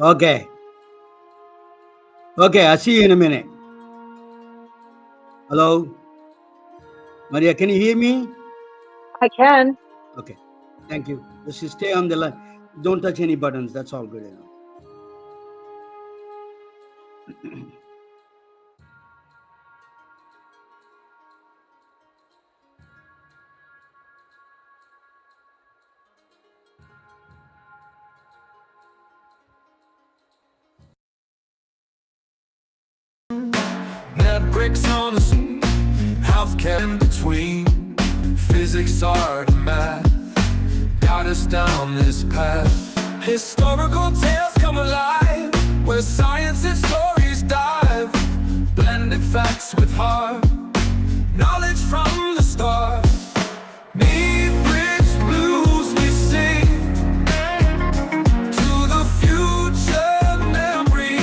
Okay. Okay, I'll see you in a minute. Hello? Maria, can you hear me? I can. Okay. Thank you. Just stay on the line. Don't touch any buttons. That's all good enough. Net bricks on the healthcare in between. Physics, art, and math got us down this path. Historical tales come alive, where science and stories dive. Blended facts with heart, knowledge from the start. Need bridge blues we sing to the future memory.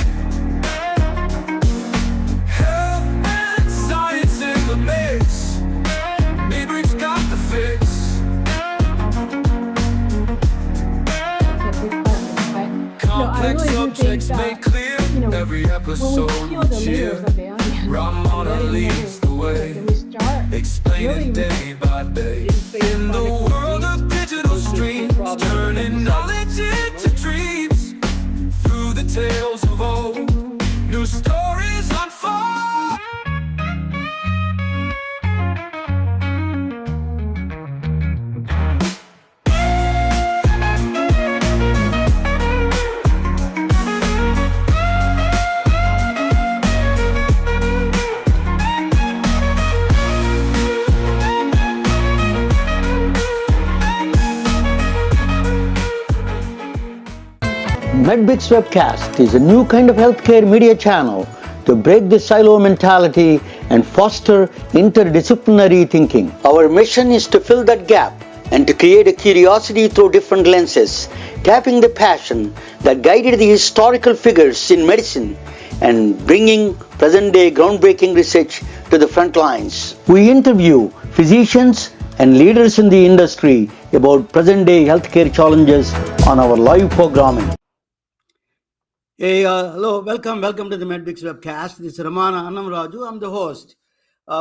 Health and science in the mix. Midbridge got the fix. Complex subjects made clear. Every episode we cheer. Ramona leads the way, explaining day by day. In the world of digital streams, turning knowledge into dreams. Through the tales of old, new stories unfold. MedBits Webcast is a new kind of healthcare media channel to break the silo mentality and foster interdisciplinary thinking. Our mission is to fill that gap and to create a curiosity through different lenses, tapping the passion that guided the historical figures in medicine and bringing present-day groundbreaking research to the front lines. We interview physicians and leaders in the industry about present-day healthcare challenges on our live programming. Hey, hello, welcome to the MedBix webcast. This is Ramana Annamraju. I'm the host.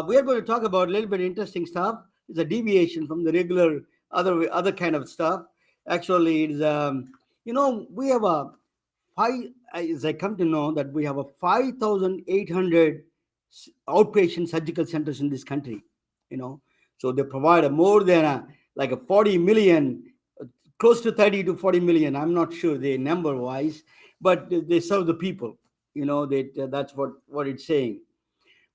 We are going to talk about a little bit interesting stuff. It's a deviation from the regular other kind of stuff. Actually, it's we have as I come to know that we have a 5,800 outpatient surgical centers in this country. So they provide a more than like a 40 million, close to 30 to 40 million. I'm not sure the number wise. But they serve the people, that's what it's saying.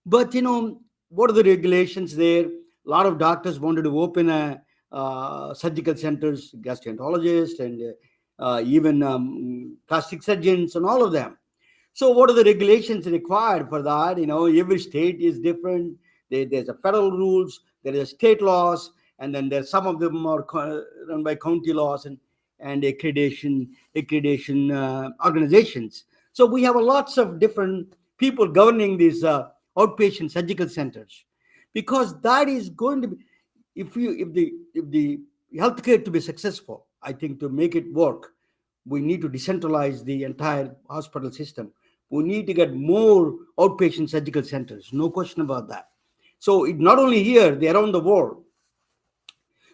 But, what are the regulations there? A lot of doctors wanted to open surgical centers, gastroenterologists, and even plastic surgeons and all of them. So what are the regulations required for that? Every state is different. There's a federal rules, there is state laws, and then there's some of them are run by county laws and accreditation organizations. So we have lots of different people governing these outpatient surgical centers, because that is going to be, if the healthcare to be successful, I think to make it work, we need to decentralize the entire hospital system. We need to get more outpatient surgical centers, no question about that. So not only here, they're around the world.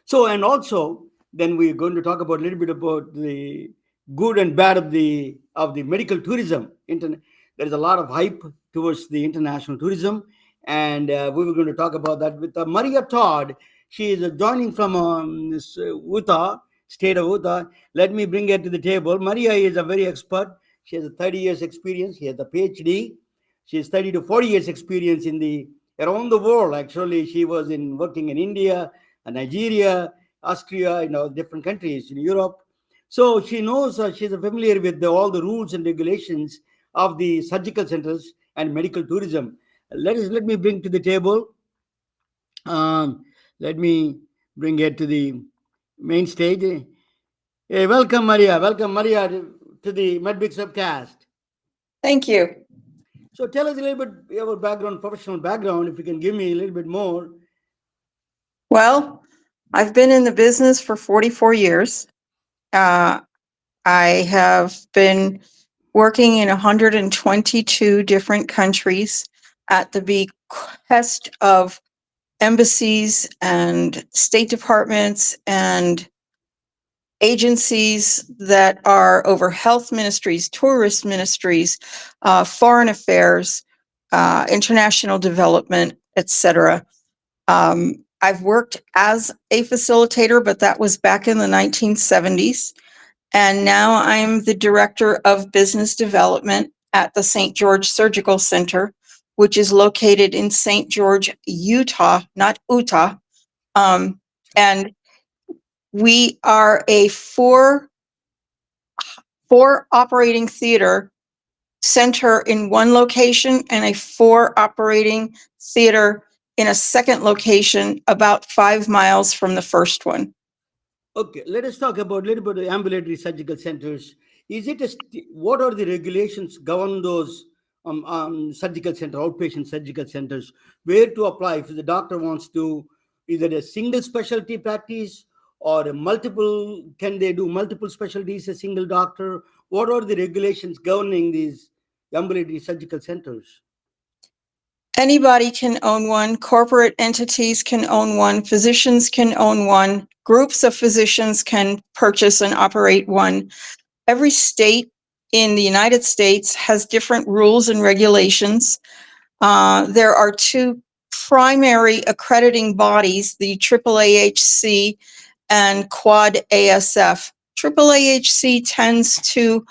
So, and also, then we're going to talk about a little bit about the good and bad of the medical tourism. There is a lot of hype towards the international tourism, and we were going to talk about that with Maria Todd. She is joining from Utah, state of Utah. Let me bring her to the table. Maria is a very expert. She has a 30 years experience. She has a PhD. She has 30 to 40 years experience around the world. Actually, she was working in India, Nigeria, Austria, different countries in Europe. So she knows, she's familiar with all the rules and regulations of the surgical centers and medical tourism. Let me bring to the table. Let me bring it to the main stage. Hey, welcome, Maria. Welcome, Maria, to the MedBix webcast. Thank you. So tell us a little bit your background, professional background, if you can give me a little bit more. Well, I've been in the business for 44 years. I have been working in 122 different countries at the behest of embassies and state departments and agencies that are over health ministries, tourist ministries, foreign affairs, international development, etc. I've worked as a facilitator, but that was back in the 1970s. And now I'm the director of business development at the St. George Surgical Center, which is located in St. George, Utah, not Utah. And we are a four operating theater center in one location and a 4 operating theater in a second location about 5 miles from the first one. Okay, let us talk about a little bit of ambulatory surgical centers. Is it what are the regulations govern those surgical center, outpatient surgical centers? Where to apply if the doctor wants to either a single specialty practice or a multiple? Can they do multiple specialties? A single doctor? What are the regulations governing these ambulatory surgical centers? Anybody can own one. Corporate entities can own one. Physicians can own one. Groups of physicians can purchase and operate one. Every state in the United States has different rules and regulations. There are 2 primary accrediting bodies, the AAAHC and Quad ASF. AAAHC tends to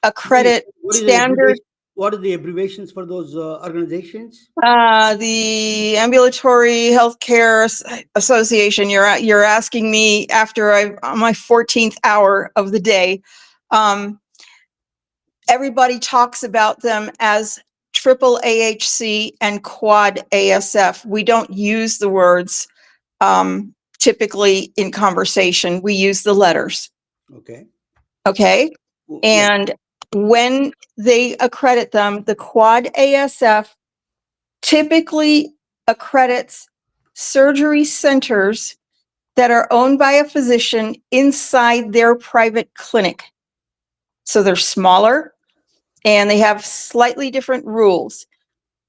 accredit standard. What are the abbreviations for those organizations? The Ambulatory Healthcare Association. You're asking me after on my 14th hour of the day. Everybody talks about them as AAAHC and Quad ASF. We don't use the words typically in conversation. We use the letters. Okay. Okay. And when they accredit them, the Quad ASF typically accredits surgery centers that are owned by a physician inside their private clinic. So they're smaller and they have slightly different rules.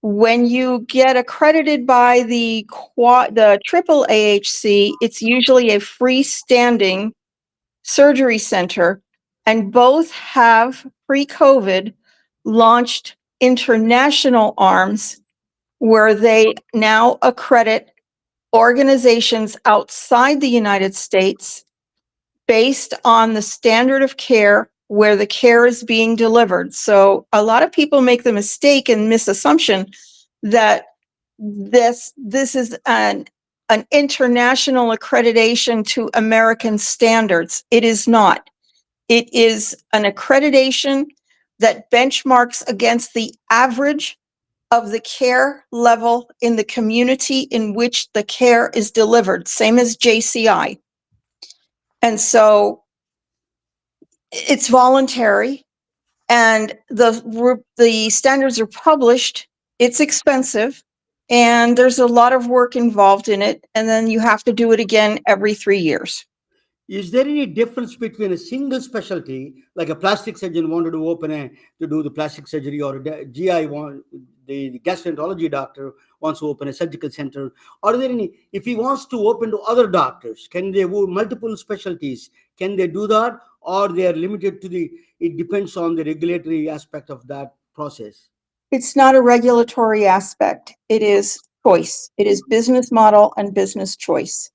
When you get accredited by the AAAHC, it's usually a freestanding surgery center, and both have pre-COVID launched international arms where they now accredit organizations outside the United States based on the standard of care where the care is being delivered. So a lot of people make the mistake and misassumption that this is an international accreditation to American standards. It is not. It is an accreditation that benchmarks against the average of the care level in the community in which the care is delivered, same as JCI. And so it's voluntary, and the standards are published. It's expensive, and there's a lot of work involved in it, and then you have to do it again every 3 years. Is there any difference between a single specialty, like a plastic surgeon wanted to to do the plastic surgery, or a GI the gastroenterology doctor wants to open a surgical center? Are there any, if he wants to open to other doctors, can they do multiple specialties? Can they do that, or they are limited to it depends on the regulatory aspect of that process? It's not a regulatory aspect. It is choice. It is business model and business choice.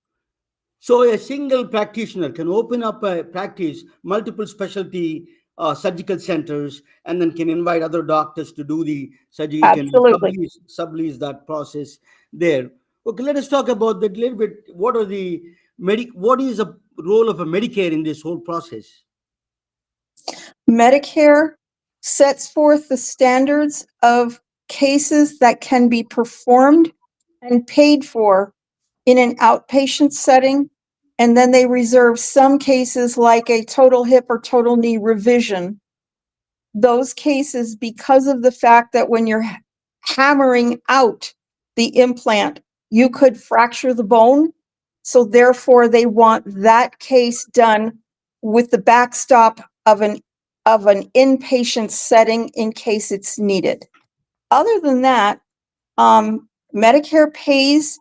So a single practitioner can open up a practice, multiple specialty surgical centers, and then can invite other doctors to do the surgery. Absolutely. Can sublease that process there. Okay, let us talk about that a little bit. What is the role of a Medicare in this whole process? Medicare sets forth the standards of cases that can be performed and paid for in an outpatient setting, and then they reserve some cases like a total hip or total knee revision. Those cases, because of the fact that when you're hammering out the implant, you could fracture the bone. So therefore, they want that case done with the backstop of an of an inpatient setting in case it's needed. Other than that, Medicare pays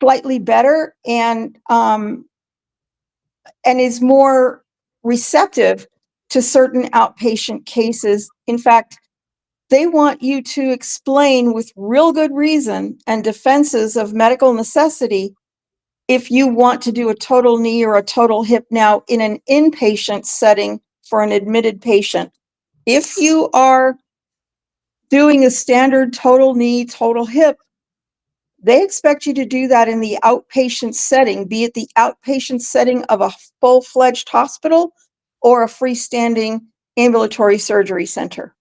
slightly better and is more receptive to certain outpatient cases. In fact, they want you to explain with real good reason and defenses of medical necessity if you want to do a total knee or a total hip now in an inpatient setting for an admitted patient. If you are doing a standard total knee, total hip, they expect you to do that in the outpatient setting, be it the outpatient setting of a full-fledged hospital or a freestanding ambulatory surgery center.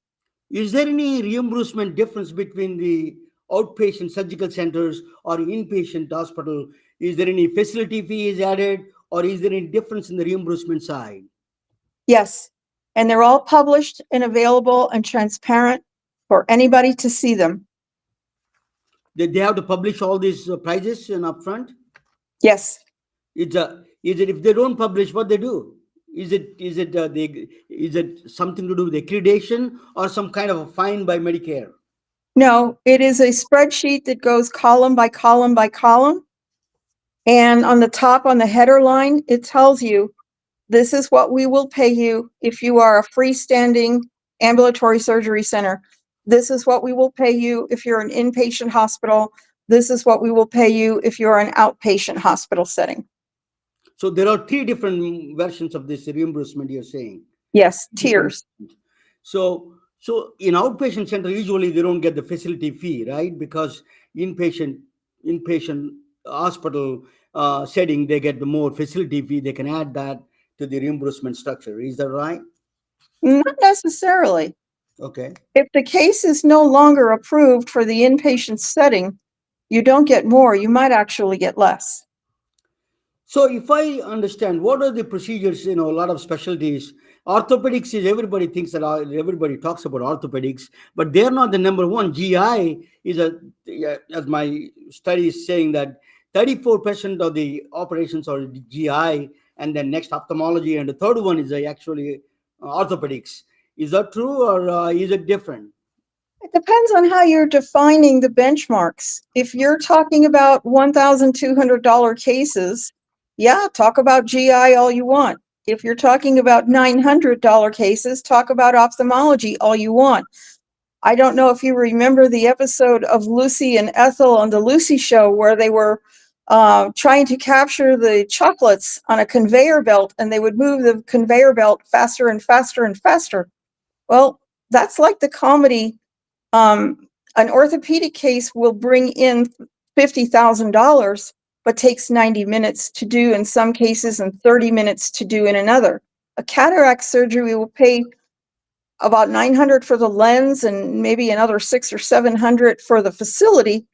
Is there any reimbursement difference between the outpatient surgical centers or inpatient hospital? Is there any facility fees added, or is there any difference in the reimbursement side? Yes, and they're all published and available and transparent for anybody to see them. They have to publish all these prices and upfront? Yes. Is it if they don't publish, what they do? Is it something to do with accreditation or some kind of a fine by Medicare? No, it is a spreadsheet that goes column by column by column. And on the top, on the header line, it tells you, this is what we will pay you if you are a freestanding ambulatory surgery center. This is what we will pay you if you're an inpatient hospital. This is what we will pay you if you're an outpatient hospital setting. So there are three different versions of this reimbursement you're saying. Yes, tiers. So in outpatient center, usually they don't get the facility fee, right? Because inpatient hospital setting, they get the more facility fee. They can add that to the reimbursement structure. Is that right? Not necessarily. Okay. If the case is no longer approved for the inpatient setting, you don't get more, you might actually get less. So if I understand, what are the procedures, a lot of specialties, orthopedics is, everybody thinks that, everybody talks about orthopedics, but they're not the number one. GI is as my study is saying, that 34% of the operations are GI, and then next ophthalmology, and the third one is actually orthopedics. Is that true, or is it different? It depends on how you're defining the benchmarks. If you're talking about $1,200 cases, yeah, talk about GI all you want. If you're talking about $900 cases, talk about ophthalmology all you want. I don't know if you remember the episode of Lucy and Ethel on the Lucy Show, where they were trying to capture the chocolates on a conveyor belt, and they would move the conveyor belt faster and faster and faster. Well, that's like the comedy. An orthopedic case will bring in $50,000, but takes 90 minutes to do in some cases and 30 minutes to do in another. A cataract surgery will pay about $900 for the lens and maybe another $600 or $700 for the facility.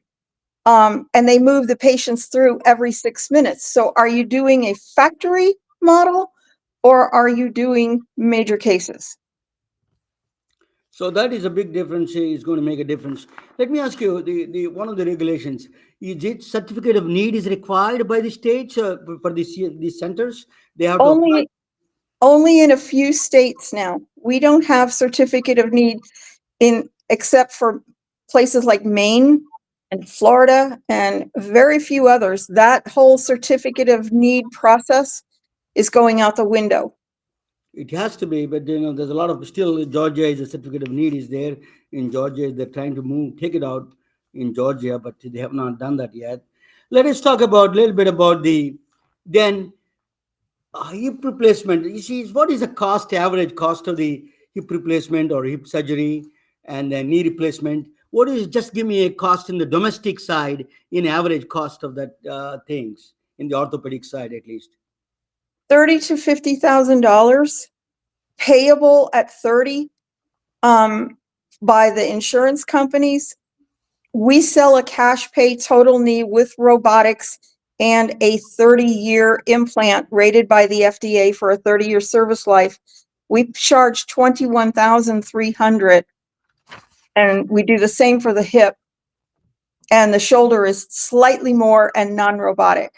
And they move the patients through every 6 minutes. So are you doing a factory model, or are you doing major cases? So that is a big difference. Is going to make a difference. Let me ask you, the one of the regulations, is it certificate of need is required by the states for these centers? They have to apply? Only in a few states now. We don't have certificate of need except for places like Maine and Florida and very few others. That whole certificate of need process is going out the window. It has to be, but there's a lot of, still Georgia is a certificate of need is there in Georgia. They're trying to take it out in Georgia, but they have not done that yet. Let us talk about a little bit about the hip replacement. You see, what is the average cost of the hip replacement or hip surgery and then knee replacement? What is, just give me a cost in the domestic side, in average cost of that things in the orthopedic side at least. $30,000 to $50,000, payable at 30 by the insurance companies. We sell a cash pay total knee with robotics and a 30-year implant rated by the FDA for a 30-year service life. We charge $21,300, and we do the same for the hip, and the shoulder is slightly more and non-robotic.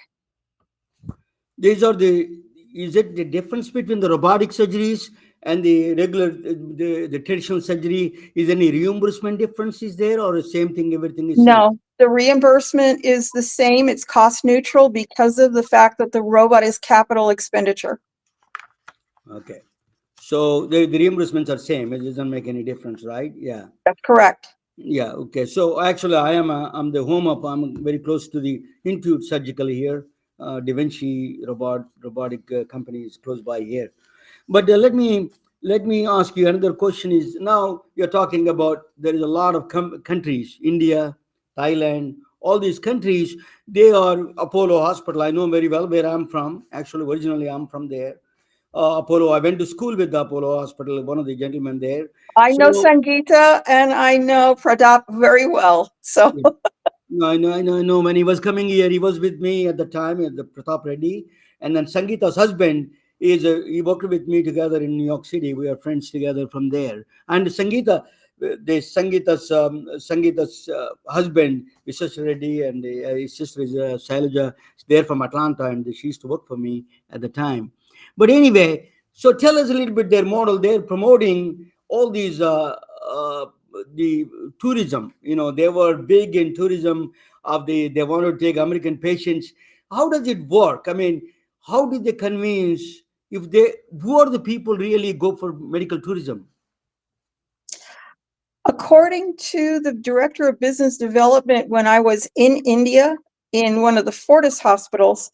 Is it the difference between the robotic surgeries and the regular, the traditional surgery, is any reimbursement difference is there, or the same thing, everything is same? No, the reimbursement is the same. It's cost neutral because of the fact that the robot is capital expenditure. Okay. So the reimbursements are same. It doesn't make any difference, right? Yeah. That's correct. Yeah. Okay. So actually, I'm the home of, I'm very close to the Intuit Surgical here. Da Vinci robotic company is close by here. But let me ask you another question. Is now you're talking about there is a lot of countries, India, Thailand, all these countries. They are Apollo Hospital. I know very well where I'm from. Actually, originally I'm from there. Apollo. I went to school with the Apollo Hospital. One of the gentlemen there. I know So Sangeeta and I know Pradap very well. So yeah. No, I know. When he was coming here, he was with me at the time at the Pratap Reddy, and then Sangeeta's husband he worked with me together in New York City. We are friends together from there. And Sangeeta's husband, Mrs. Reddy, and his sister is Shailaja. They're from Atlanta, and she used to work for me at the time. But anyway, so tell us a little bit their model. They're promoting all these the tourism. They were big in tourism they want to take American patients. How does it work? I mean, how did they convince, if they who are the people really go for medical tourism? according to the director of business development, when I was in India in one of the Fortis hospitals,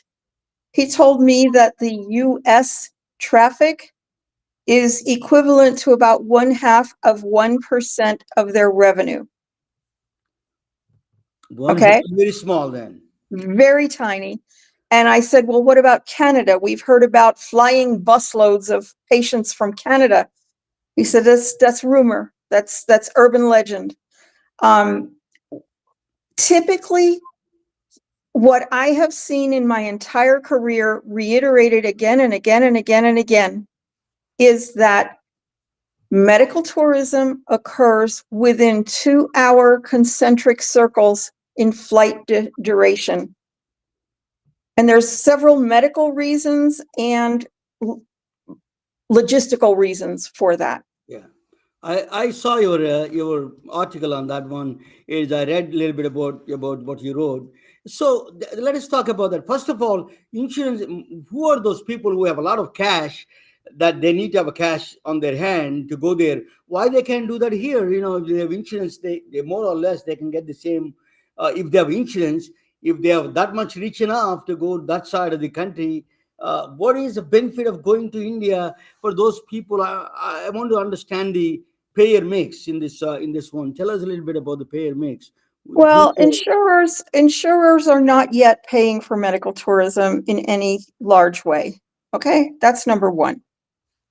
he told me that the US traffic is equivalent to about 0.5% of their revenue. One Okay. very small then. Very tiny. And I said, well, what about Canada? We've heard about flying busloads of patients from Canada. He said, that's rumor. That's urban legend. Typically, what I have seen in my entire career, reiterated again and again and again and again, is that medical tourism occurs within 2-hour concentric circles in flight duration. And there's several medical reasons and logistical reasons for that. Yeah. I saw your article on that one. Is I read a little bit about what you wrote. So let us talk about that. First of all, insurance. Who are those people who have a lot of cash that they need to have a cash on their hand to go there? Why they can't do that here? If they have insurance, they more or less they can get the same. If they have insurance, if they have that much rich enough to go that side of the country, what is the benefit of going to India for those people? I want to understand the payer mix in this one. Tell us a little bit about the payer mix. Well, insurers are not yet paying for medical tourism in any large way. Okay, that's number one.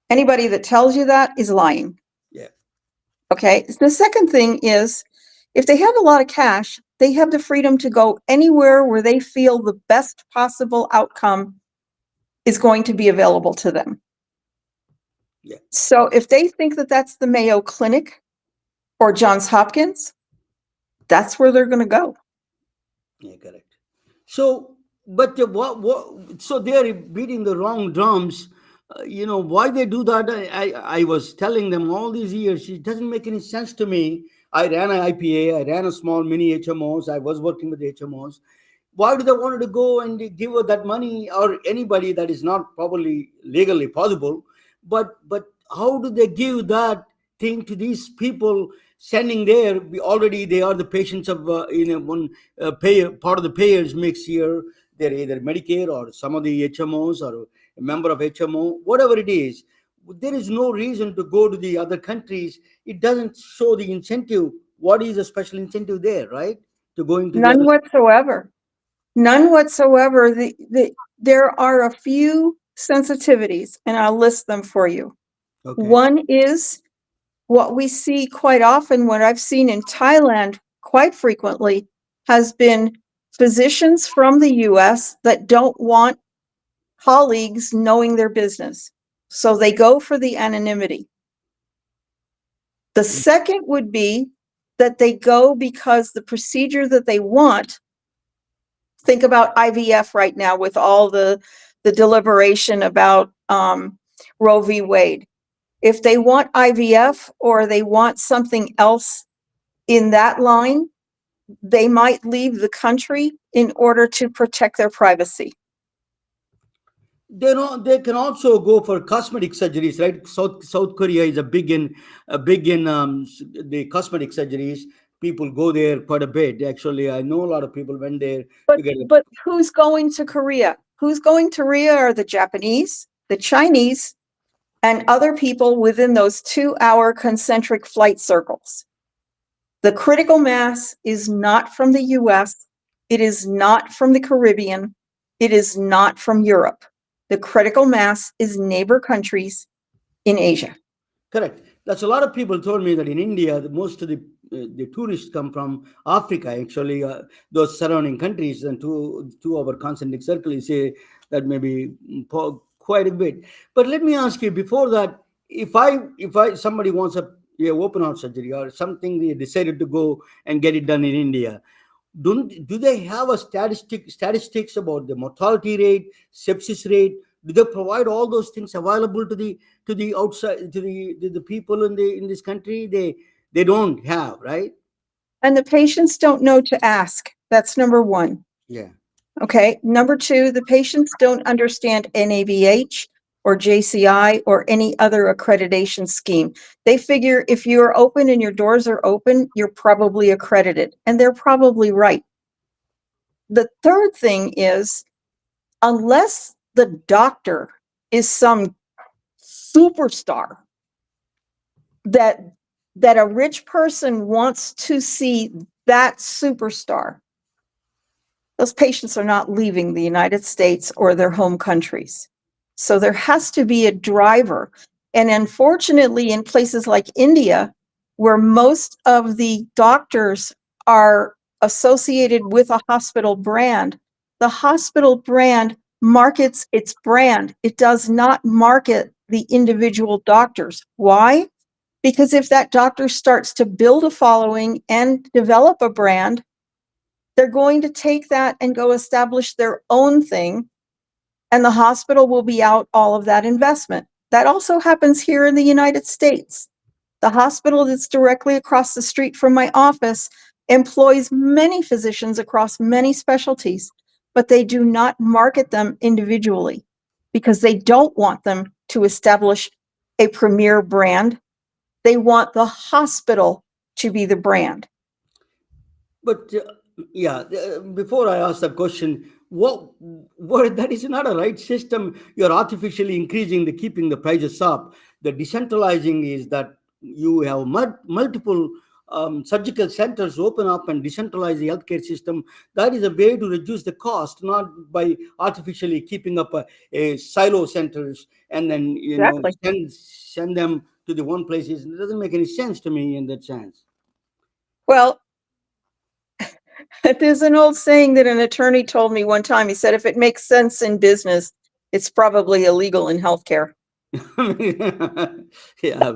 Anybody that tells you that is lying. Yeah. Okay, the second thing is, if they have a lot of cash, they have the freedom to go anywhere where they feel the best possible outcome is going to be available to them. Yeah. So if they think that that's the Mayo Clinic or Johns Hopkins, that's where they're going to go. Yeah, correct. So, but what? So they are beating the wrong drums. Why they do that? I was telling them all these years. It doesn't make any sense to me. I ran an IPA. I ran a small mini HMOs. I was working with the HMOs. Why do they want to go and give her that money, or anybody that is not probably legally possible? But how do they give that thing to these people standing there? Already they are the patients of one payer, part of the payers mix here. They're either Medicare or some of the HMOs or a member of HMO, whatever it is. There is no reason to go to the other countries. It doesn't show the incentive. What is a special incentive there, right? To going to the None other. whatsoever. None whatsoever. There are a few sensitivities, and I'll list them for you. Okay. One is what we see quite often, what I've seen in Thailand quite frequently, has been physicians from the US that don't want colleagues knowing their business. So they go for the anonymity. The second would be that they go because the procedure that they want, think about IVF right now with all the deliberation about Roe v. Wade. If they want IVF or they want something else in that line, they might leave the country in order to protect their privacy. They can also go for cosmetic surgeries, right? South Korea is a big in the cosmetic surgeries. People go there quite a bit. Actually, I know a lot of people went there But, to get but who's going to Korea? Who's going to Korea are the Japanese, the Chinese, and other people within those 2-hour concentric flight circles. The critical mass is not from the US. It is not from the Caribbean. It is not from Europe. The critical mass is neighbor countries in Asia. correct. That's a lot of people told me that in India, most of the tourists come from Africa. Actually, those surrounding countries and to our concentric circle, you say that maybe quite a bit. But let me ask you before that, if I somebody wants a open heart surgery or something, they decided to go and get it done in India. Do they have a statistics about the mortality rate, sepsis rate? Do they provide all those things available to the outside to the people in this country? They don't have, right? And the patients don't know to ask. That's number one. Yeah. Okay. Number two, the patients don't understand NABH or JCI or any other accreditation scheme. They figure if you're open and your doors are open, you're probably accredited. And they're probably right. The third thing is, unless the doctor is some superstar that a rich person wants to see that superstar, those patients are not leaving the United States or their home countries. So there has to be a driver. And unfortunately, in places like India, where most of the doctors are associated with a hospital brand, the hospital brand markets its brand. It does not market the individual doctors. Why? Because if that doctor starts to build a following and develop a brand, they're going to take that and go establish their own thing, and the hospital will be out all of that investment. That also happens here in the United States. The hospital that's directly across the street from my office employs many physicians across many specialties, but they do not market them individually because they don't want them to establish a premier brand. They want the hospital to be the brand. But yeah, before I ask that question, what that is not a right system. You're artificially increasing keeping the prices up. The decentralizing is that you have multiple surgical centers open up and decentralize the healthcare system. That is a way to reduce the cost, not by artificially keeping up a silo centers and then Exactly. send them to the one places. It doesn't make any sense to me in that sense. Well, there's an old saying that an attorney told me one time. He said, if it makes sense in business, it's probably illegal in healthcare. Yeah,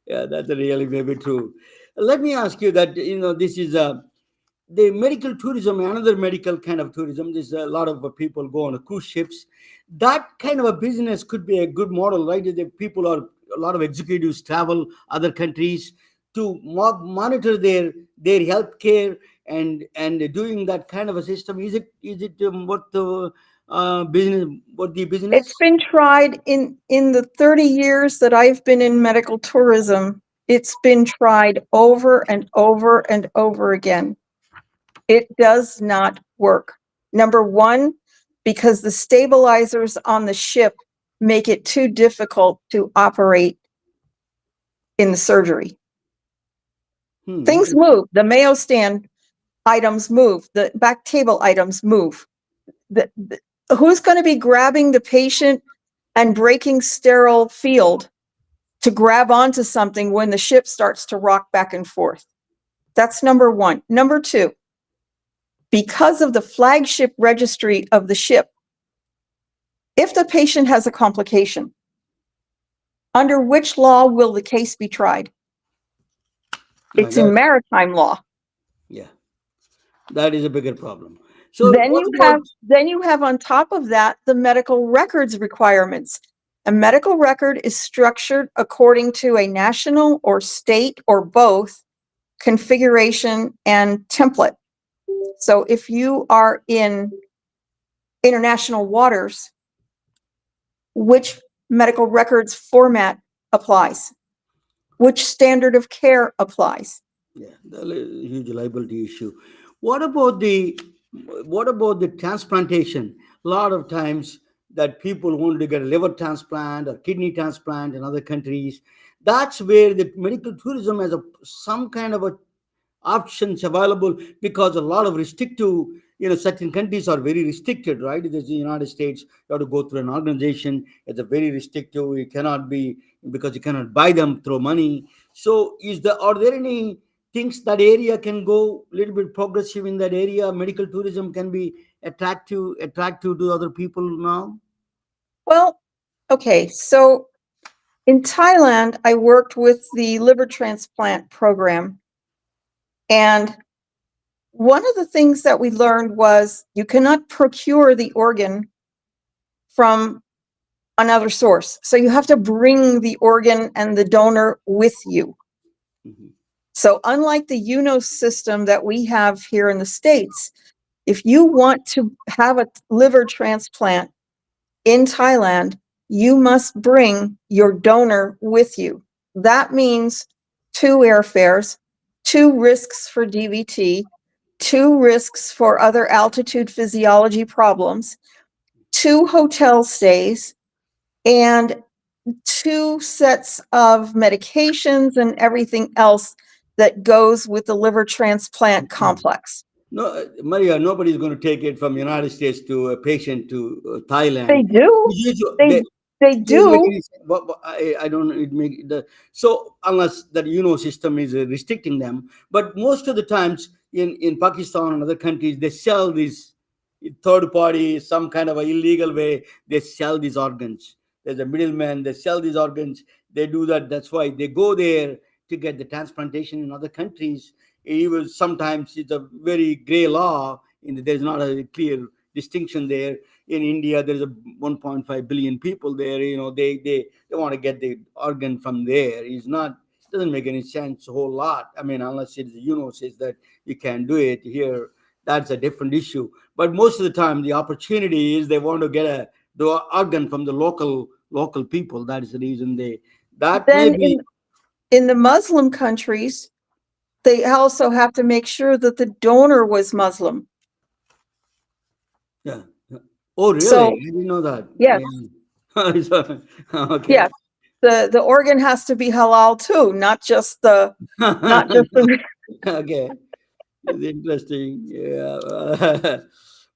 yeah, that's really maybe true. Let me ask you that this is the medical tourism, another medical kind of tourism. There's a lot of people go on cruise ships. That kind of a business could be a good model, right? The people are a lot of executives travel other countries to monitor their health care and doing that kind of a system. Is it what the business? It's been tried in the 30 years that I've been in medical tourism. It's been tried over and over and over again. It does not work. Number one, because the stabilizers on the ship make it too difficult to operate in the surgery. Things move. The Mayo stand items move. The back table items move. Who's going to be grabbing the patient and breaking sterile field to grab onto something when the ship starts to rock back and forth? That's number one. Number two, because of the flagship registry of the ship, if the patient has a complication, under which law will the case be tried? It's in maritime law. Yeah, that is a bigger problem. So Then you have on top of that the medical records requirements. A medical record is structured according to a national or state or both configuration and template. So if you are in international waters, which medical records format applies? Which standard of care applies? Yeah, the huge liability issue. What about the transplantation? A lot of times that people want to get a liver transplant or kidney transplant in other countries. That's where the medical tourism has some kind of a options available, because a lot of restrictive, certain countries are very restricted, right? There's the United States, you have to go through an organization. It's a very restrictive. You cannot be, because you cannot buy them through money. So are there any things that area can go a little bit progressive in that area? Medical tourism can be attractive to other people now. Well, okay, so in Thailand, I worked with the liver transplant program. And one of the things that we learned was you cannot procure the organ from another source. So you have to bring the organ and the donor with you. Mhm. So unlike the UNO system that we have here in the States, if you want to have a liver transplant in Thailand, you must bring your donor with you. That means 2 airfares, 2 risks for DVT, 2 risks for other altitude physiology problems, 2 hotel stays, and 2 sets of medications and everything else that goes with the liver transplant complex. No, Maria, nobody's going to take it from United States to a patient to They Thailand. do. They It doesn't make do. any sense. I don't know. It make the so unless that system is restricting them. But most of the times in Pakistan and other countries, they sell these third party, some kind of a illegal way. They sell these organs. There's a middleman. They sell these organs. They do that. That's why they go there to get the transplantation in other countries. Even sometimes it's a very gray law. There's not a clear distinction there. In India, there's a 1.5 billion people there. They want to get the organ from there. It doesn't make any sense a whole lot. I mean, unless it's says that you can do it here, that's a different issue. But most of the time, the opportunity is they want to get the organ from the local people. That is the reason that may Then be. in the Muslim countries, they also have to make sure that the donor was Muslim. Yeah. Oh, really? So, I didn't know that. yes, Yeah. Okay. yes, the organ has to be halal too, not just the. Okay. It's interesting. Yeah.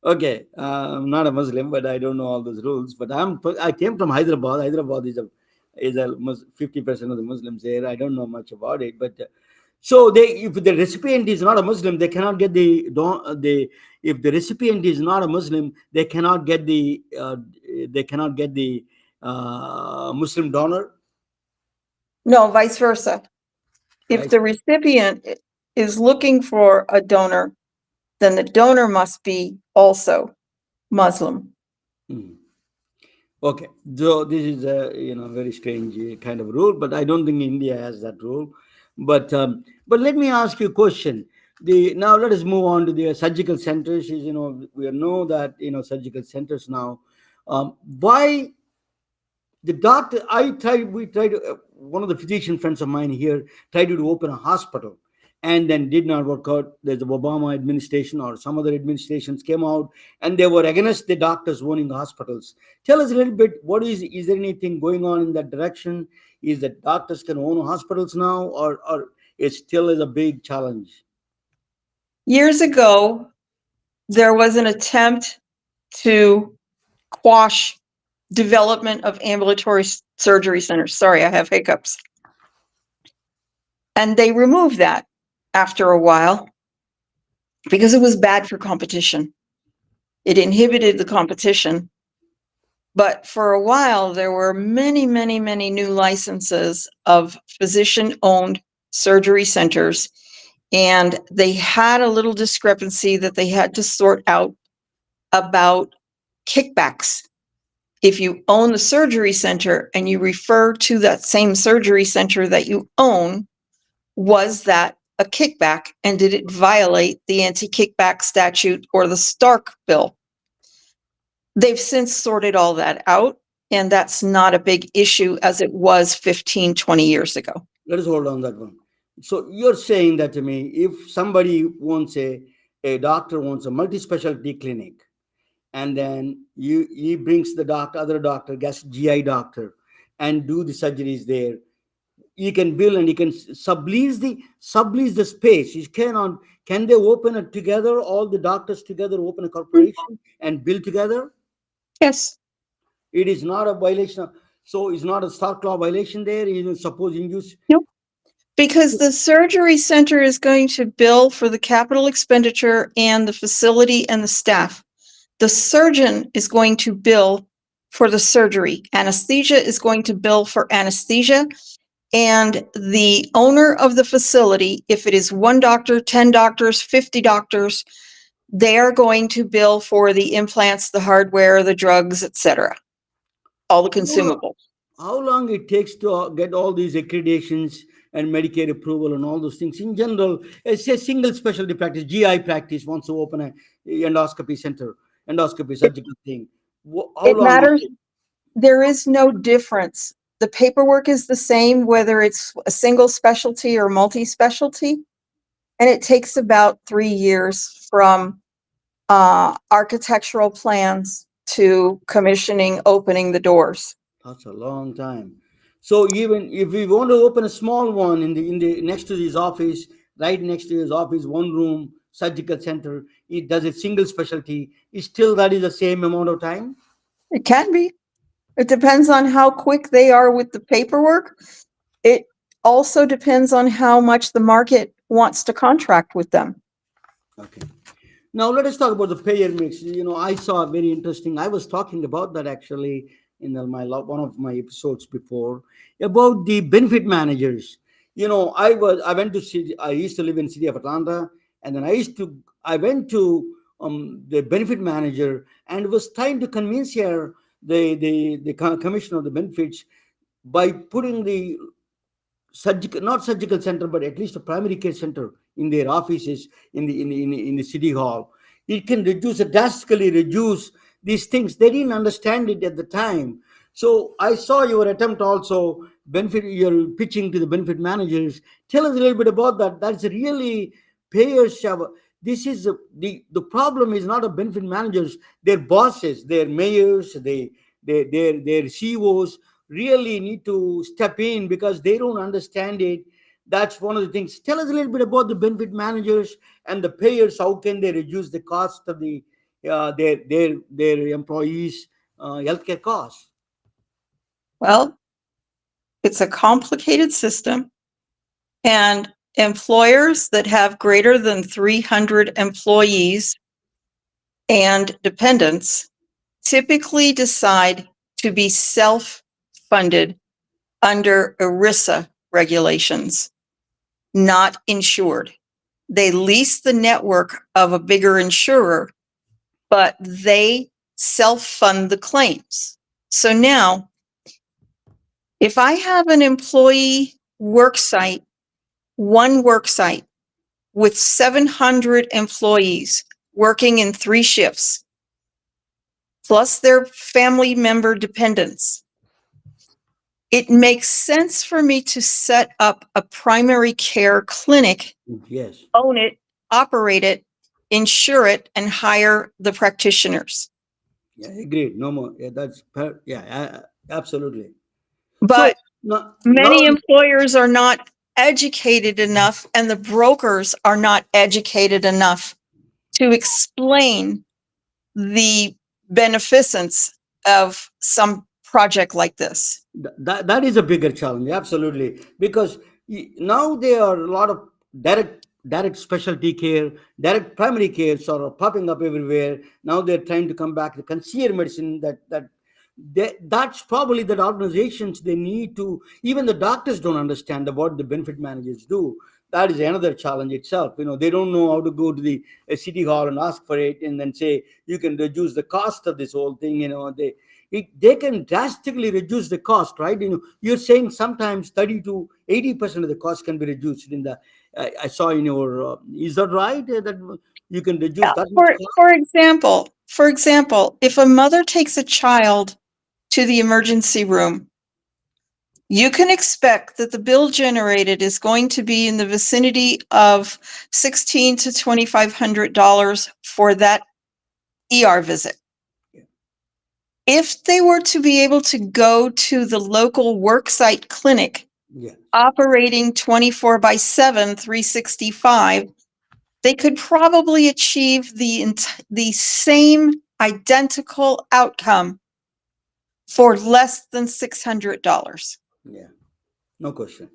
Okay. I'm not a Muslim, but I don't know all those rules. But I came from Hyderabad. Hyderabad is a 50% of the Muslims there. I don't know much about it, but so if the recipient is not a Muslim, they cannot get if the recipient is not a Muslim, they cannot get the Muslim donor. No, vice versa. If Right. the recipient is looking for a donor, then the donor must be also Muslim. Hmm. Okay, so this is a very strange kind of rule, but I don't think India has that rule. But let me ask you a question. Now let us move on to the surgical centers. We know that surgical centers now. Why the doctor? We tried. One of the physician friends of mine here tried to open a hospital, and then did not work out. There's the Obama administration or some other administrations came out, and they were against the doctors owning the hospitals. Tell us a little bit. Is there anything going on in that direction? Is that doctors can own hospitals now, or it still is a big challenge? Years ago, there was an attempt to quash development of ambulatory surgery centers. Sorry, I have hiccups. And they removed that after a while because it was bad for competition. It inhibited the competition. But for a while, there were many, many, many new licenses of physician-owned surgery centers. And they had a little discrepancy that they had to sort out about kickbacks if you own the surgery center and you refer to that same surgery center that you own, was that a kickback? And did it violate the anti-kickback statute or the Stark bill? They've since sorted all that out, and that's not a big issue as it was 15, 20 years ago. Let us hold on that one. So you're saying that to me, if somebody wants a doctor wants a multi-specialty clinic, and then he brings the other doctor, GI doctor, and do the surgeries there, he can bill and he can sublease the space. Can they open it together, all the doctors together, open a corporation and bill together? Yes. It is not a violation so it's not a Stark law violation there, even supposing use. Nope. Because the surgery center is going to bill for the capital expenditure and the facility and the staff. The surgeon is going to bill for the surgery. Anesthesia is going to bill for anesthesia. And the owner of the facility, if it is 1 doctor, 10 doctors, 50 doctors, they are going to bill for the implants, the hardware, the drugs, etc. All the consumables. How long it takes to get all these accreditations and Medicare approval and all those things? In general, it's a single specialty practice, GI practice wants to open a endoscopy center, endoscopy surgical thing. How long matters. There is no difference. The paperwork is the same, whether it's a single specialty or multi-specialty. And it takes about 3 years from architectural plans to commissioning, opening the doors. That's a long time. So even if we want to open a small one in the next to his office, right next to his office, 1 room surgical center, it does a single specialty, that is the same amount of time? It can be. It depends on how quick they are with the paperwork. It also depends on how much the market wants to contract with them. Okay. Now let us talk about the payer mix. I saw very interesting. I was talking about that actually in one of my episodes before about the benefit managers. I used to live in the city of Atlanta, and then I went to the benefit manager and was trying to convince her, the commissioner of the benefits, by putting the not surgical center, but at least a primary care center in their offices in the city hall. It can drastically reduce these things. They didn't understand it at the time. So I saw your attempt also, you're pitching to the benefit managers. Tell us a little bit about that. That's really payers have. This is the problem is not a benefit managers, their bosses, their mayors, their CEOs really need to step in because they don't understand it. That's one of the things. Tell us a little bit about the benefit managers and the payers. How can they reduce the cost of their employees' healthcare costs? Well, it's a complicated system, and employers that have greater than 300 employees and dependents typically decide to be self-funded under ERISA regulations, not insured. They lease the network of a bigger insurer, but they self-fund the claims. So now, if I have an employee work site, one work site with 700 employees working in 3 shifts, plus their family member dependents, it makes sense for me to set up a primary care clinic, Yes, own it, operate it, insure it, and hire the practitioners. yeah, agreed. No more. Yeah, absolutely. But Now, many employers are not educated enough, and the brokers are not educated enough to explain the beneficence of some project like this. that is a bigger challenge, absolutely, because now there are a lot of direct specialty care, direct primary care sort of popping up everywhere. Now they're trying to come back to concierge medicine. That's probably that organizations, they need to, even the doctors don't understand what the benefit managers do. that is another challenge itself. They don't know how to go to the city hall and ask for it and then say you can reduce the cost of this whole thing. They can drastically reduce the cost, right? You're saying sometimes 30 to 80% of the cost can be reduced in the I saw in your is that right, that you can reduce Yeah. that much cost? For example, if a mother takes a child to the emergency room, you can expect that the bill generated is going to be in the vicinity of $1,600 to $2,500 for that ER visit. Yeah. If they were to be able to go to the local worksite clinic Yeah. operating 24/7, 365, they could probably achieve the same identical outcome for less than $600. Yeah. No question.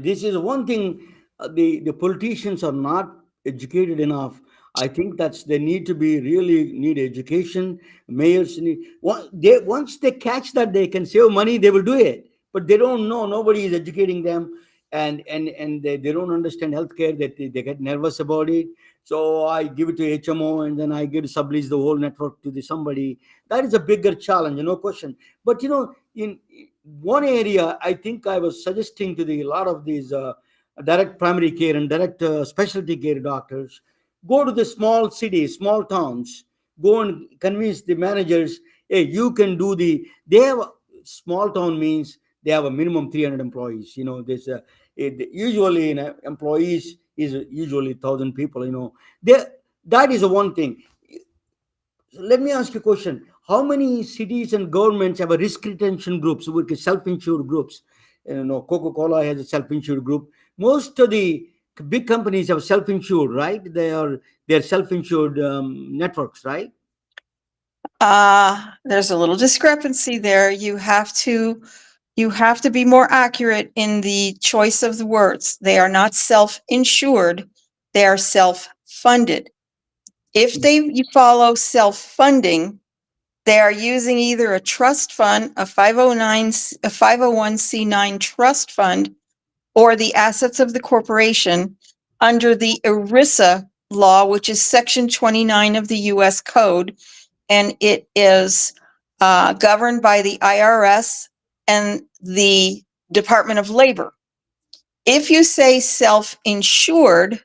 This is one thing. The politicians are not educated enough. I think that's they need to be really need education. Mayors need once they catch that they can save money, they will do it. But they don't know. Nobody is educating them, and they don't understand healthcare. That they get nervous about it. So I give it to HMO, and then I give sublease the whole network to the somebody. That is a bigger challenge, no question. But in one area, I think I was suggesting to a lot of these direct primary care and direct specialty care doctors, go to the small cities, small towns, go and convince the managers, hey, you can do they have small town means they have a minimum 300 employees. This usually employees is usually 1,000 people. They, that is one thing. Let me ask you a question. How many cities and governments have a risk retention groups, which is self-insured groups? Coca-Cola has a self-insured group. Most of the big companies have self-insured, right? They're self-insured networks, right? There's a little discrepancy there. You have to be more accurate in the choice of the words. They are not self-insured. They are self-funded. If you follow self-funding, they are using either a trust fund, a 501c9 trust fund, or the assets of the corporation under the ERISA law, which is Section 29 of the U.S. Code, and it is governed by the IRS and the Department of Labor. If you say self-insured,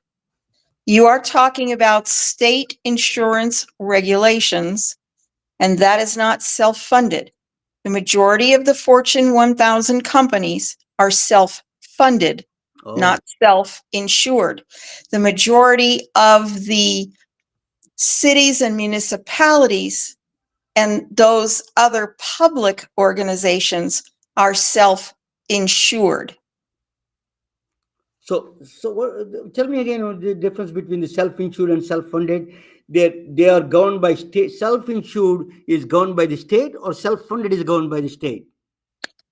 you are talking about state insurance regulations, and that is not self-funded. The majority of the Fortune 1000 companies are self-funded, Oh, not self-insured. The majority of the cities and municipalities and those other public organizations are self-insured. tell me again the difference between the self-insured and self-funded. They are governed by state. Self-insured is governed by the state, or self-funded is governed by the state.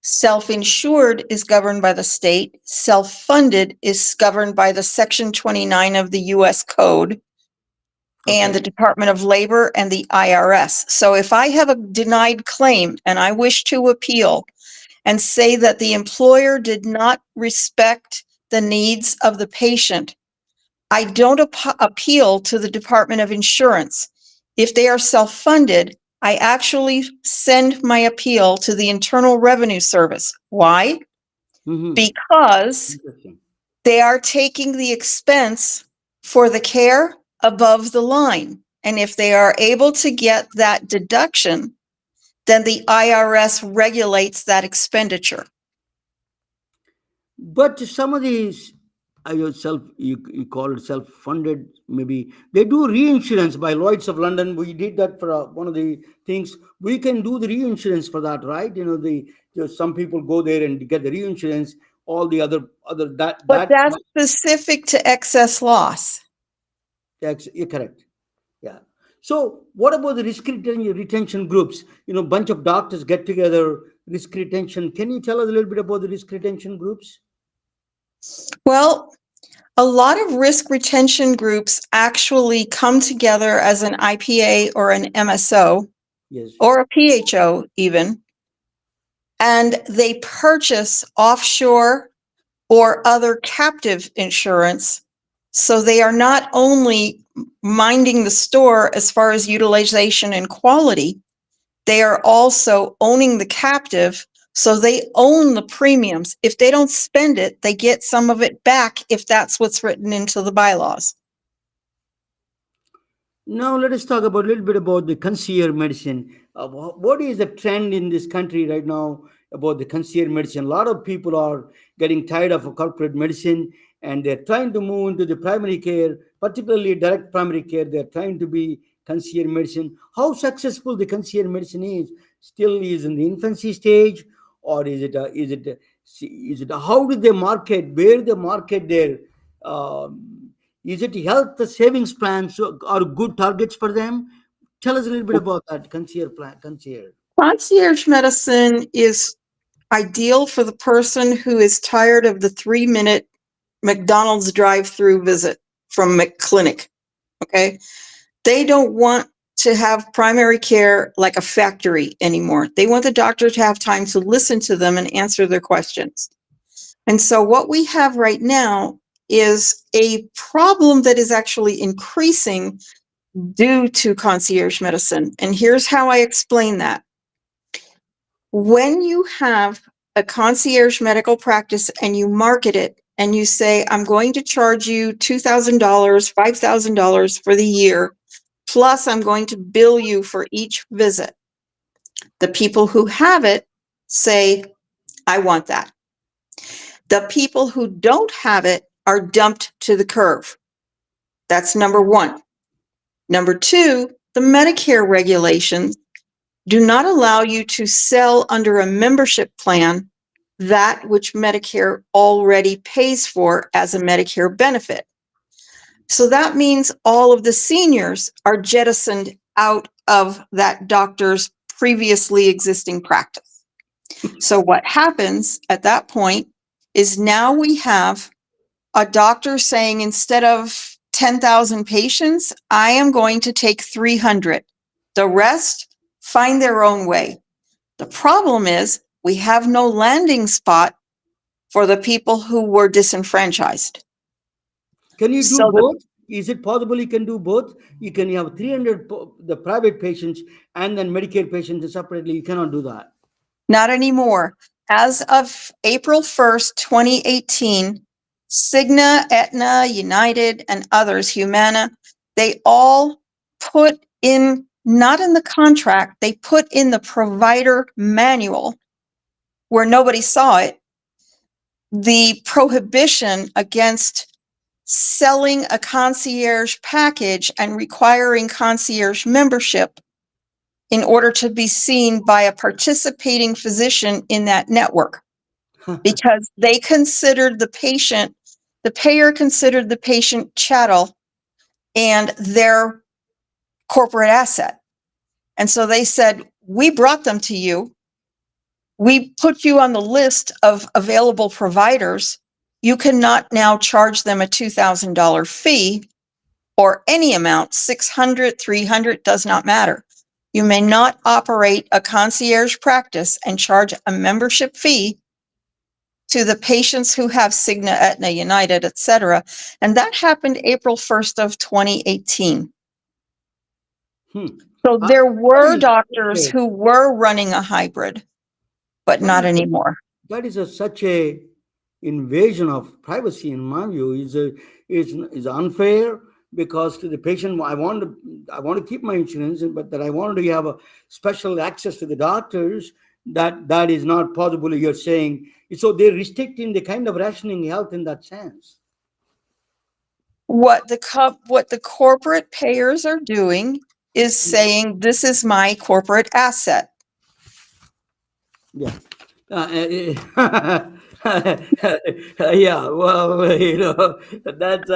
Self-insured is governed by the state. Self-funded is governed by the Section 29 of the U.S. Code and Okay. the Department of Labor and the IRS. So if I have a denied claim and I wish to appeal and say that the employer did not respect the needs of the patient, I don't appeal to the Department of Insurance. If they are self-funded, I actually send my appeal to the Internal Revenue Service. Why? Mm-hmm. Because Interesting. they are taking the expense for the care above the line. And if they are able to get that deduction, then the IRS regulates that expenditure. But some of these, you call it self-funded, maybe they do reinsurance by Lloyd's of London. We did that for one of the things. We can do the reinsurance for that, right? Some people go there and get the reinsurance. All the other But that's specific to excess loss. you're correct. Yeah. So what about the retention groups? Bunch of doctors get together, risk retention. Can you tell us a little bit about the risk retention groups? Well, a lot of risk retention groups actually come together as an IPA or an MSO, Yes. or a PHO even, and they purchase offshore or other captive insurance. So they are not only minding the store as far as utilization and quality, they are also owning the captive. So they own the premiums. If they don't spend it, they get some of it back if that's what's written into the bylaws. Now let us talk about a little bit about the concierge medicine. What is the trend in this country right now about the concierge medicine? A lot of people are getting tired of corporate medicine and they're trying to move into the primary care, particularly direct primary care. They're trying to be concierge medicine. How successful the concierge medicine is still is in the infancy stage, or is it how do they market? Where they market their is it health savings plans are good targets for them? Tell us a little bit about that concierge plan. Concierge. Concierge medicine is ideal for the person who is tired of the 3-minute McDonald's drive-through visit from McClinic. Okay. They don't want to have primary care like a factory anymore. They want the doctor to have time to listen to them and answer their questions. And so what we have right now is a problem that is actually increasing due to concierge medicine. And here's how I explain that. When you have a concierge medical practice and you market it and you say, I'm going to charge you $2,000, $5,000 for the year, plus I'm going to bill you for each visit. The people who have it say, I want that. The people who don't have it are dumped to the curb. That's number one. Number two, the Medicare regulations do not allow you to sell under a membership plan that which Medicare already pays for as a Medicare benefit. So that means all of the seniors are jettisoned out of that doctor's previously existing practice. So what happens at that point is now we have a doctor saying, instead of 10,000 patients, I am going to take 300. The rest find their own way. The problem is we have no landing spot for the people who were disenfranchised. Can you do So both? Is it possible you can do both? You can have 300 the private patients and then Medicare patients separately. You cannot do that. Not anymore. As of April 1st, 2018, Cigna, Aetna, United, and others, Humana, they all put in, not in the contract, they put in the provider manual where nobody saw it, the prohibition against selling a concierge package and requiring concierge membership in order to be seen by a participating physician in that network, because they considered the payer considered the patient chattel and their corporate asset. And so they said, we brought them to you. We put you on the list of available providers. You cannot now charge them a $2,000 fee or any amount, 600, 300, does not matter. You may not operate a concierge practice and charge a membership fee to the patients who have Cigna, Aetna, United, et cetera. And that happened April 1st of 2018. Hmm. So Uh, there that were is doctors okay. who were running a hybrid, but That not is anymore. such a invasion of privacy in my view is unfair, because to the patient, I want to keep my insurance, but that I want to have a special access to the doctors, that is not possible, you're saying. So they're restricting the kind of rationing health in that sense. What the corporate payers are doing is saying, this is my corporate asset. Yeah. Yeah, well, that's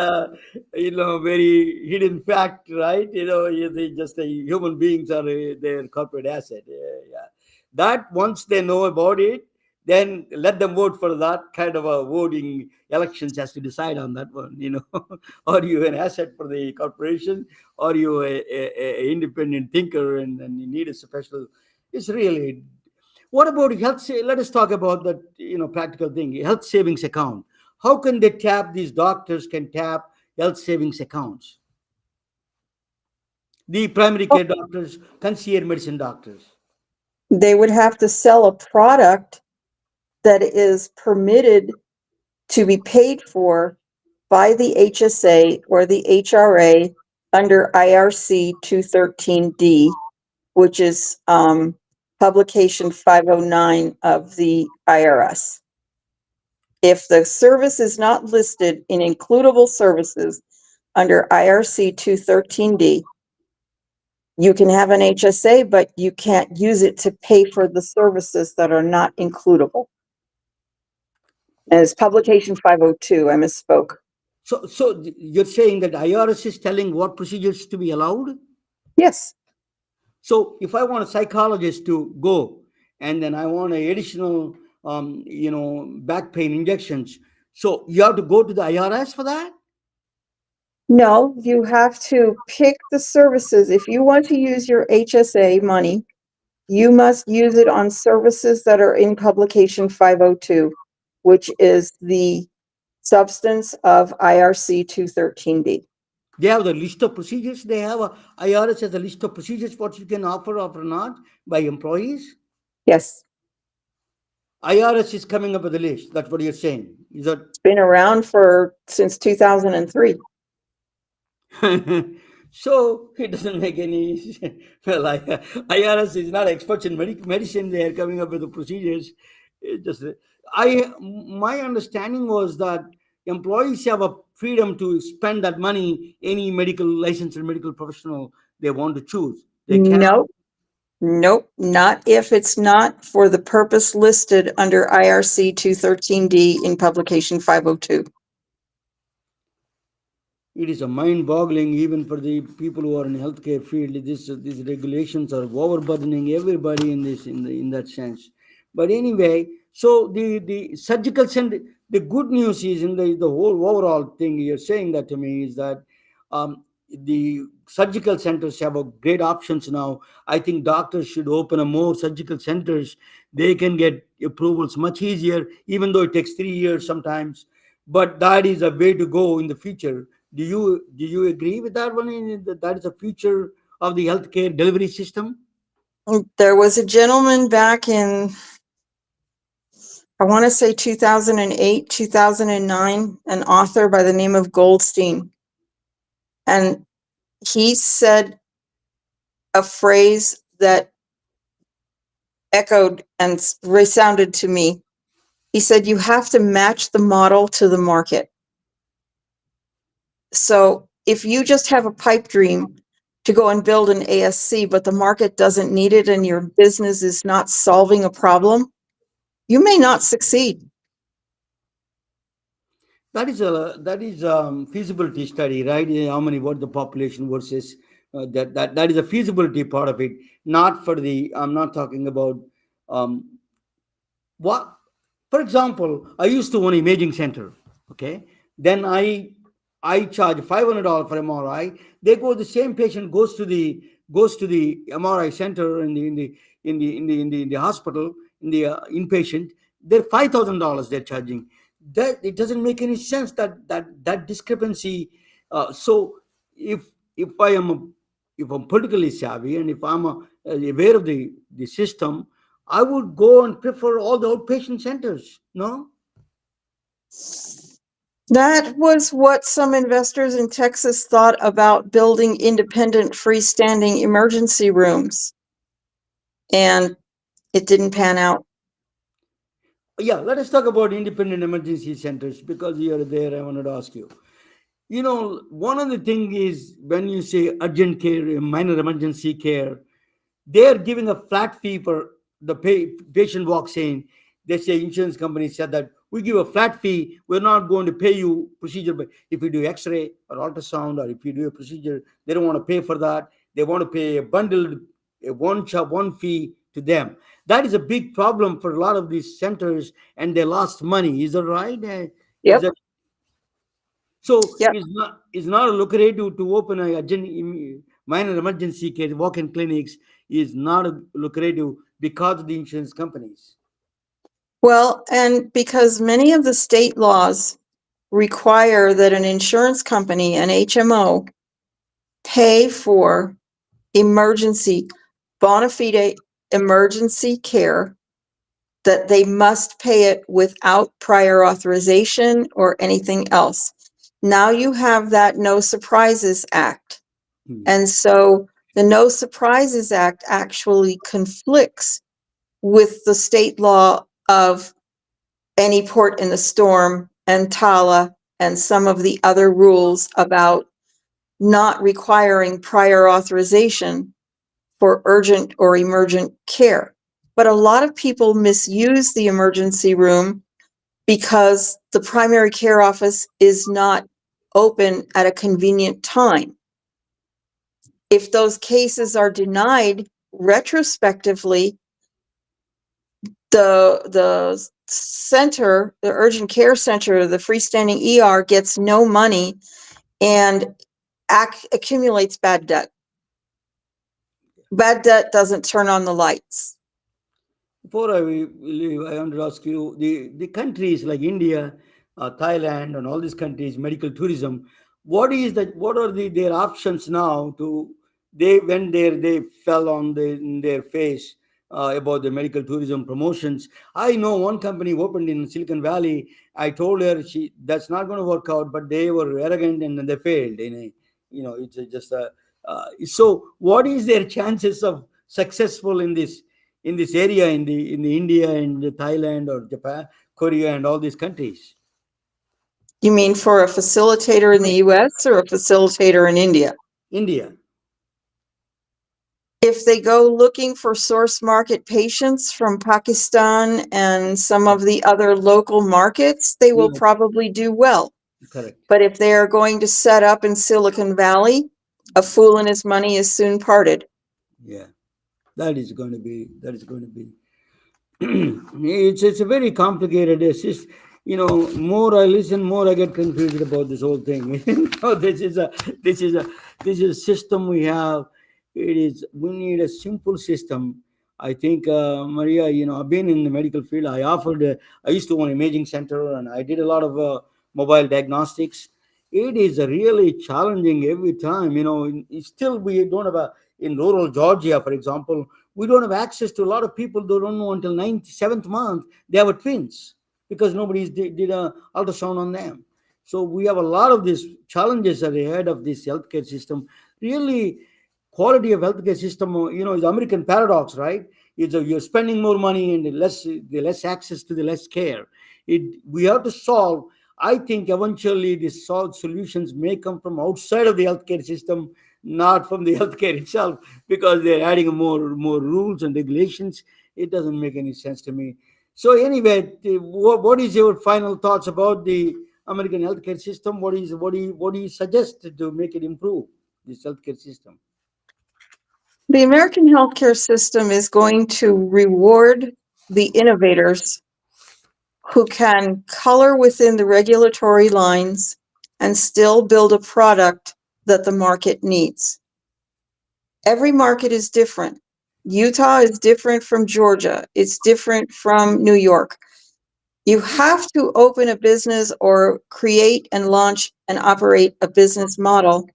very hidden fact, right? They just human beings are their corporate asset. Yeah. That once they know about it, then let them vote for that kind of a voting. Elections has to decide on that one. Are you an asset for the corporation, or are you a independent thinker, and you need a special. It's really. What about health? Let us talk about that. Practical thing. Health savings account. how can they tap, these doctors can tap health savings accounts? The primary care doctors, concierge medicine doctors. They would have to sell a product that is permitted to be paid for by the HSA or the HRA under IRC 213D, which is publication 509 of the IRS. If the service is not listed in includable services under IRC 213D, you can have an HSA, but you can't use it to pay for the services that are not includable. And it's publication 502, I misspoke. So you're saying that IRS is telling what procedures to be allowed? Yes. So if I want a psychologist to go, and then I want a additional, back pain injections, so you have to go to the IRS for that? No, you have to pick the services. If you want to use your HSA money, you must use it on services that are in publication 502, which is the substance of IRC 213D. They have the list of procedures. They have a IRS has a list of procedures what you can offer or not by employees. Yes, IRS is coming up with a list. That's what you're saying. Is that it's been around since 2003. so? It doesn't make any well. IRS is not experts in medicine. They are coming up with the procedures. It just my understanding was that employees have a freedom to spend that money any medical licensed medical professional they want to choose. They can. Nope, not if it's not for the purpose listed under IRC 213D in publication 502. It is a mind-boggling even for the people who are in healthcare field. These regulations are overburdening everybody in that sense. But anyway, so the surgical center. The good news is in the whole overall thing you're saying that to me is that the surgical centers have a great options now. I think doctors should open a more surgical centers. They can get approvals much easier, even though it takes 3 years sometimes. But that is a way to go in the future. Do you agree with that one? That is the future of the healthcare delivery system. There was a gentleman back in, I want to say 2008, 2009, an author by the name of Goldstein. And he said a phrase that echoed and resounded to me. He said, you have to match the model to the market. So if you just have a pipe dream to go and build an ASC, but the market doesn't need it and your business is not solving a problem, you may not succeed. That is feasibility study, right? How many what the population versus that is a feasibility part of it. Not for the. I'm not talking about what. For example, I used to own an imaging center. Okay, then I charge $500 for MRI. They go, the same patient goes to the MRI center in the hospital, in the inpatient. They're $5,000 they're charging. That it doesn't make any sense, that discrepancy. So if if I am a, if I'm politically savvy and if I'm aware of the system, I would go and prefer all the outpatient centers. No. That was what some investors in Texas thought about building independent freestanding emergency rooms. And it didn't pan out. Yeah, let us talk about independent emergency centers because you are there. I wanted to ask you. One of the thing is when you say urgent care, minor emergency care, they are giving a flat fee for the patient walks in. They say insurance company said that we give a flat fee. We're not going to pay you procedure, but if you do X-ray or ultrasound or if you do a procedure, they don't want to pay for that. They want to pay a bundled, one fee to them. That is a big problem for a lot of these centers, and they lost money. Is that right? Is Yep. that so? Yep. It's not lucrative to open a minor emergency care walk-in clinics. Is not lucrative because of the insurance companies. Well, and because many of the state laws require that an insurance company, an HMO, pay for emergency, bona fide emergency care, that they must pay it without prior authorization or anything else. Now you have that No Surprises Act. And so the No Surprises Act actually conflicts with the state law of any port in a storm and TALA and some of the other rules about not requiring prior authorization for urgent or emergent care. But a lot of people misuse the emergency room because the primary care office is not open at a convenient time. If those cases are denied retrospectively, the center, the urgent care center, the freestanding ER gets no money and accumulates bad debt. Bad debt doesn't turn on the lights. Before I leave, I want to ask you, the countries like India, Thailand, and all these countries, medical tourism, what are their options now to they when they fell on in their face about the medical tourism promotions? I know one company opened in Silicon Valley. I told her that's not going to work out, but they were arrogant and then they failed. It's just a so what is their chances of successful in this area in the India and the Thailand or Japan, Korea, and all these countries? You mean for a facilitator in the US or a facilitator in India? India. If they go looking for source market patients from Pakistan and some of the other local markets, they will Yeah, probably do well. correct. But if they are going to set up in Silicon Valley, a fool and his money is soon parted. Yeah, that is going to be. It's a very complicated. It's just, more I listen, more I get confused about this whole thing. This is a this is a system we have. We need a simple system. I think, Maria, I've been in the medical field. I used to own imaging center, and I did a lot of mobile diagnostics. It is really challenging every time. Still we don't have in rural Georgia, for example, we don't have access to a lot of people who don't know until 97th month they have a twins because nobody did a ultrasound on them. So we have a lot of these challenges at the head of this healthcare system. Really, quality of healthcare system, is the American paradox, right? You're spending more money and the less access to the less care. We have to solve. I think eventually the solutions may come from outside of the healthcare system, not from the healthcare itself, because they're adding more rules and regulations. It doesn't make any sense to me. So anyway, what is your final thoughts about the American healthcare system? What do you suggest to make it improve this healthcare system? The American healthcare system is going to reward the innovators who can color within the regulatory lines and still build a product that the market needs. Every market is different. Utah is different from Georgia. It's different from New York. You have to open a business or create and launch and operate a business model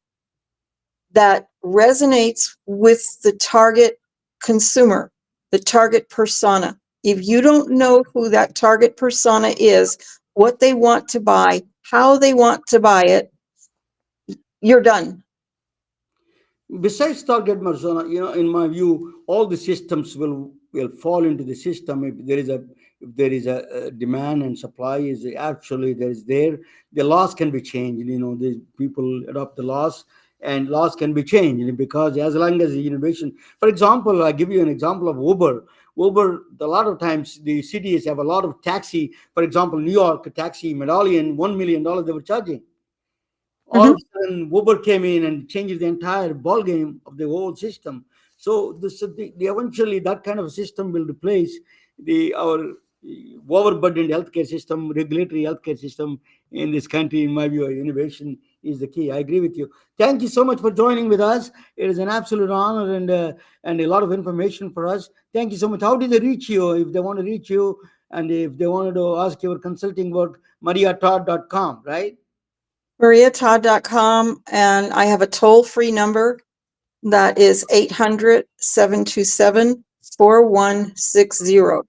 that resonates with the target consumer, the target persona. If you don't know who that target persona is, what they want to buy, how they want to buy it, you're done. Besides target persona, in my view, all the systems will fall into the system if there is a demand and supply is actually the laws can be changed. The people adopt the laws and laws can be changed because as long as the innovation. For example, I give you an example of Uber. Uber, a lot of times the cities have a lot of taxi. For example, New York, a taxi medallion, $1 million they were charging. All Mhm. of a sudden Uber came in and changed the entire ball game of the whole system. So eventually that kind of system will replace our overburdened healthcare system, regulatory healthcare system in this country. In my view, innovation is the key. I agree with you. Thank you so much for joining with us. It is an absolute honor and a lot of information for us. Thank you so much. How do they reach you if they want to reach you? And if they wanted to ask your consulting work, mariatodd.com, right? mariatodd.com, and I have a toll-free number that is 800-727-4160.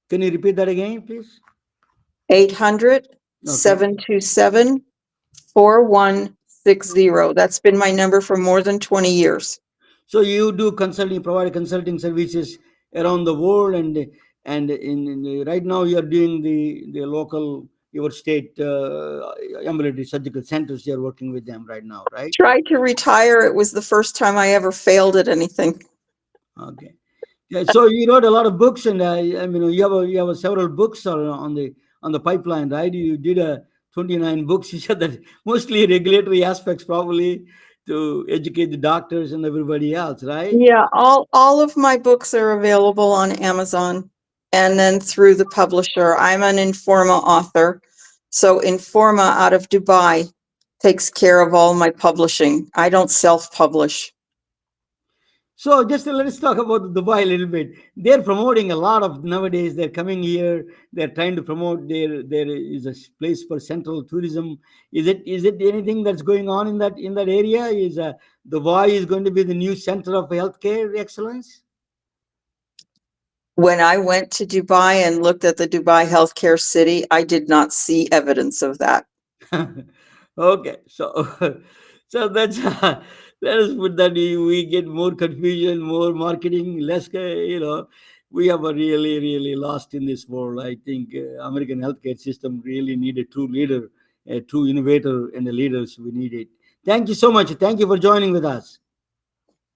Can you repeat that again, please? 800-727-4160. That's been my number for more than 20 years. So you do consulting, provide consulting services around the world, and right now you are doing the local, your state ambulatory surgical centers. You are working with them right now, right? Tried to retire. It was the first time I ever failed at anything. Okay. Yeah, so you wrote a lot of books, and I mean you have several books on the pipeline, right? You did 29 books. You said that mostly regulatory aspects, probably to educate the doctors and everybody else, right? Yeah, all of my books are available on Amazon and then through the publisher. I'm an Informa author. So Informa out of Dubai takes care of all my publishing. I don't self-publish. So just let's talk about Dubai a little bit. They're promoting a lot of nowadays. They're coming here. They're trying to promote. There is a place for central tourism. Is it anything that's going on in that area? Is Dubai is going to be the new center of healthcare excellence? When I went to Dubai and looked at the Dubai healthcare city, I did not see evidence of that. Okay, so so that's let us put that we get more confusion, more marketing, less. We have a really lost in this world. I think American healthcare system really need a true leader, a true innovator, and the leaders we need it. Thank you so much. Thank you for joining with us.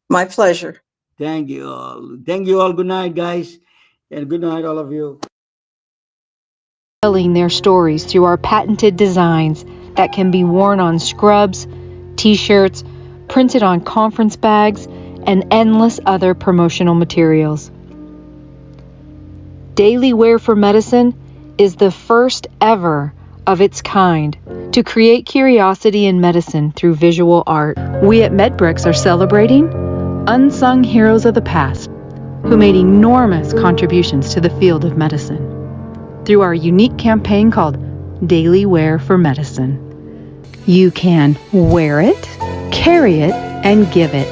My pleasure. Thank you all. Thank you all. Good night, guys, and good night, all of you. Telling their stories through our patented designs that can be worn on scrubs, t-shirts, printed on conference bags, and endless other promotional materials. Daily Wear for Medicine is the first ever of its kind to create curiosity in medicine through visual art. We at MedBricks are celebrating unsung heroes of the past who made enormous contributions to the field of medicine through our unique campaign called Daily Wear for Medicine. You can wear it, carry it, and give it.